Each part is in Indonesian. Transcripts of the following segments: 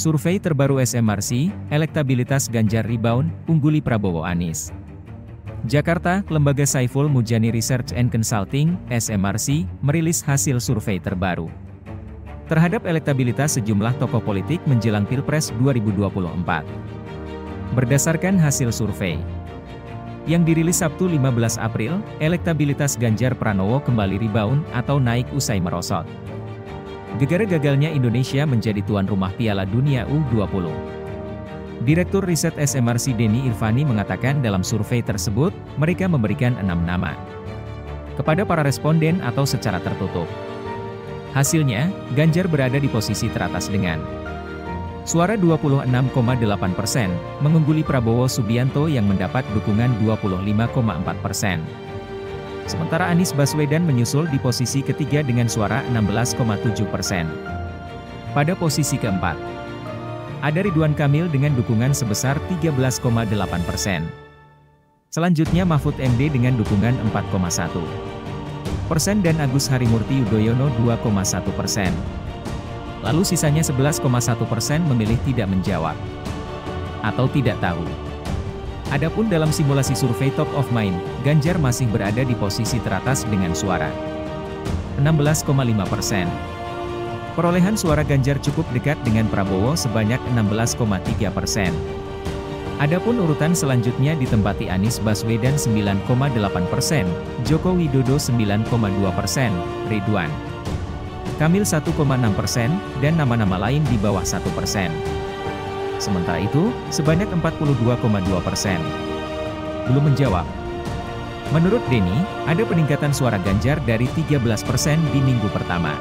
Survei terbaru SMRC, elektabilitas Ganjar rebound, ungguli Prabowo Anies. Jakarta, Lembaga Saiful Mujani Research and Consulting, SMRC, merilis hasil survei terbaru terhadap elektabilitas sejumlah tokoh politik menjelang Pilpres 2024. Berdasarkan hasil survei yang dirilis Sabtu 15 April, elektabilitas Ganjar Pranowo kembali rebound atau naik usai merosot gegara gagalnya Indonesia menjadi tuan rumah Piala Dunia U20. Direktur Riset SMRC Denny Irvani mengatakan dalam survei tersebut, mereka memberikan 6 nama kepada para responden atau secara tertutup. Hasilnya, Ganjar berada di posisi teratas dengan suara 26,8%, mengungguli Prabowo Subianto yang mendapat dukungan 25,4%. Sementara Anies Baswedan menyusul di posisi ketiga dengan suara 16,7%. Pada posisi keempat, ada Ridwan Kamil dengan dukungan sebesar 13,8%. Selanjutnya Mahfud MD dengan dukungan 4,1% dan Agus Harimurti Yudhoyono 2,1%. Lalu sisanya 11,1% memilih tidak menjawab atau tidak tahu. Adapun dalam simulasi survei Top of Mind, Ganjar masih berada di posisi teratas dengan suara 16,5%. Perolehan suara Ganjar cukup dekat dengan Prabowo sebanyak 16,3%. Adapun urutan selanjutnya ditempati Anies Baswedan 9,8%, Joko Widodo 9,2%, Ridwan Kamil 1,6%, dan nama-nama lain di bawah 1%. Sementara itu, sebanyak 42,2% belum menjawab. Menurut Denny, ada peningkatan suara Ganjar dari 13% di minggu pertama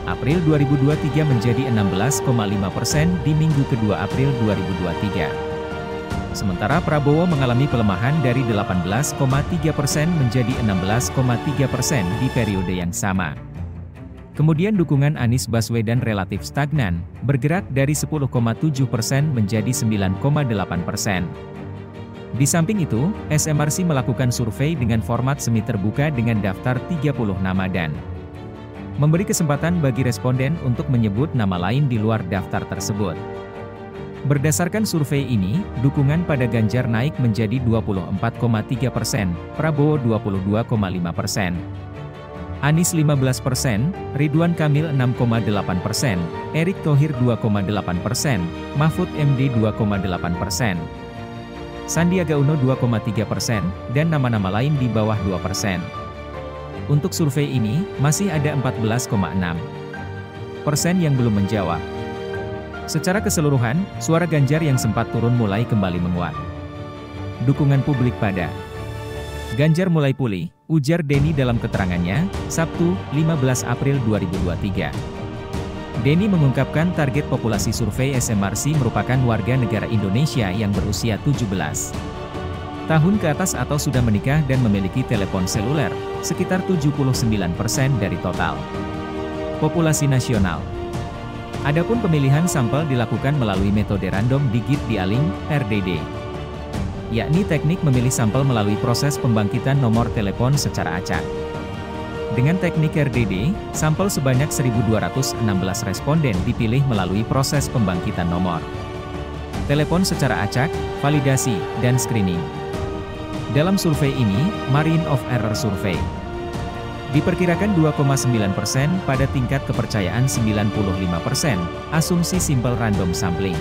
April 2023 menjadi 16,5% di minggu kedua April 2023. Sementara Prabowo mengalami pelemahan dari 18,3% menjadi 16,3% di periode yang sama. Kemudian dukungan Anies Baswedan relatif stagnan, bergerak dari 10,7% menjadi 9,8%. Di samping itu, SMRC melakukan survei dengan format semi terbuka dengan daftar 30 nama dan memberi kesempatan bagi responden untuk menyebut nama lain di luar daftar tersebut. Berdasarkan survei ini, dukungan pada Ganjar naik menjadi 24,3%, Prabowo 22,5%. Anies 15%, Ridwan Kamil 6,8%, Erick Thohir 2,8%, Mahfud MD 2,8%, Sandiaga Uno 2,3%, dan nama-nama lain di bawah 2%. Untuk survei ini, masih ada 14,6% yang belum menjawab. Secara keseluruhan, suara Ganjar yang sempat turun mulai kembali menguat. Dukungan publik pada Ganjar mulai pulih, ujar Denny dalam keterangannya, Sabtu, 15 April 2023. Denny mengungkapkan target populasi survei SMRC merupakan warga negara Indonesia yang berusia 17 tahun ke atas atau sudah menikah dan memiliki telepon seluler, sekitar 79% dari total populasi nasional. Adapun pemilihan sampel dilakukan melalui metode random digit dialing, RDD. Yakni teknik memilih sampel melalui proses pembangkitan nomor telepon secara acak. Dengan teknik RDD, sampel sebanyak 1.216 responden dipilih melalui proses pembangkitan nomor telepon secara acak, validasi, dan screening. Dalam survei ini, margin of error survei diperkirakan 2,9% pada tingkat kepercayaan 95%, asumsi simple random sampling.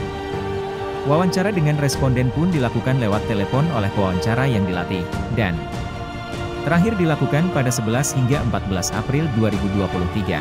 Wawancara dengan responden pun dilakukan lewat telepon oleh pewawancara yang dilatih, dan terakhir dilakukan pada 11 hingga 14 April 2023.